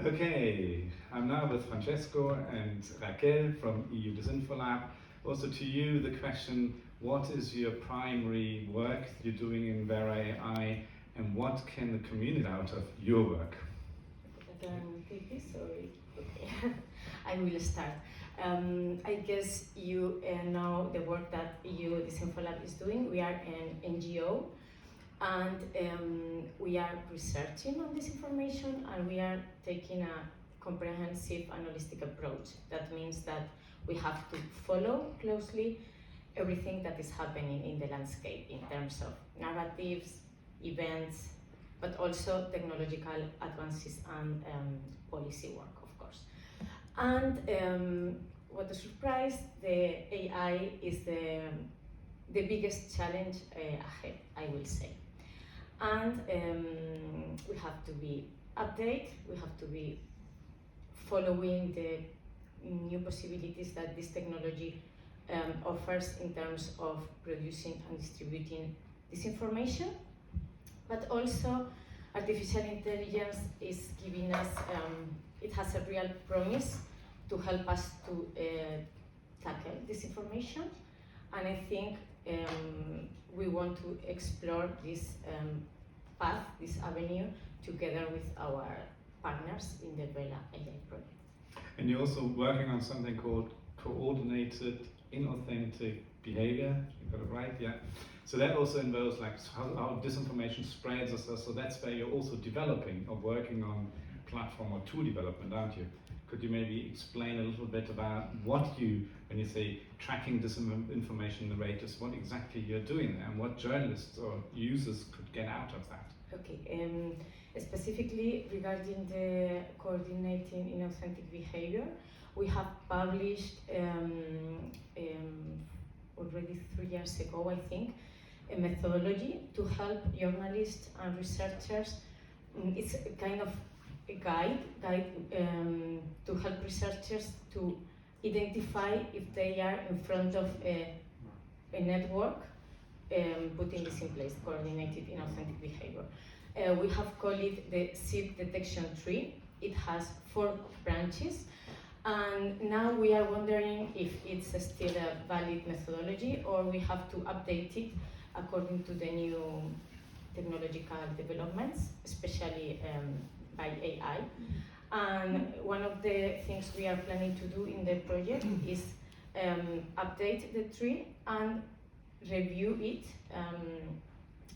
Okay, I'm now with Francesco and Raquel from EU Disinfo. Also to you, the question, what is your primary work you're doing in vera.ai and what can the community out of your work? Sorry. Okay. I will start. I guess you know the work that EU Disinfo is doing. We are an NGO and we are researching on disinformation and we are taking a comprehensive and holistic approach. That means that we have to follow closely everything that is happening in the landscape in terms of narratives, events, but also technological advances and policy work, of course. And what a surprise, the AI is the biggest challenge ahead, I will say. And we have to be updated, we have to be following the new possibilities that this technology offers in terms of producing and distributing disinformation. But also, artificial intelligence is giving us, it has a real promise to help us to tackle disinformation. And I think we want to explore this path, this avenue, together with our partners in the vera.ai project. And you're also working on something called coordinated inauthentic behavior, you got it right, yeah? So that also involves like how disinformation spreads, so that's where you're also developing or working on platform or tool development, aren't you? Could you maybe explain a little bit about what you, when you say tracking disinformation narratives, what exactly you're doing there and what journalists or users could get out of that? Okay, specifically regarding the coordinating inauthentic behavior, we have published already 3 years ago, I think, a methodology to help journalists and researchers. It's a kind of a guide to help researchers to identify if they are in front of a network putting this in place, coordinated inauthentic behavior. We have called it the SIP detection tree. It has 4 branches. And now we are wondering if it's still a valid methodology or we have to update it according to the new technological developments, especially by AI. And one of the things we are planning to do in the project is update the tree and review it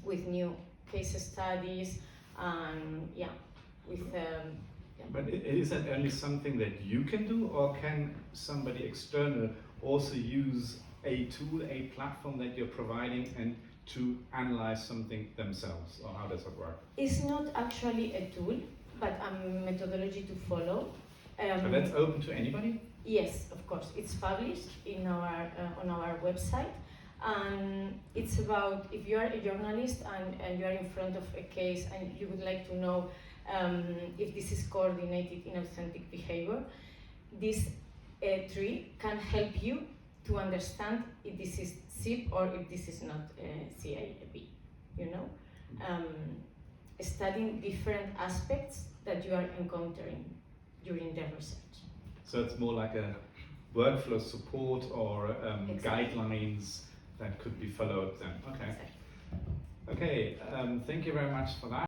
with new case studies and with But is that only something that you can do, or can somebody external also use a tool, a platform that you're providing and to analyze something themselves, or how does it work? It's not actually a tool, but a methodology to follow. So that's open to anybody? Yes, of course. It's published in our on our website. And it's about if you are a journalist and you are in front of a case and you would like to know if this is coordinated inauthentic behavior, this tree can help you to understand if this is SIP or if this is not CAB, you know? Studying different aspects that you are encountering during the research. So it's more like a workflow support or Exactly. guidelines that could be followed then. Okay. Exactly. Okay, thank you very much for that.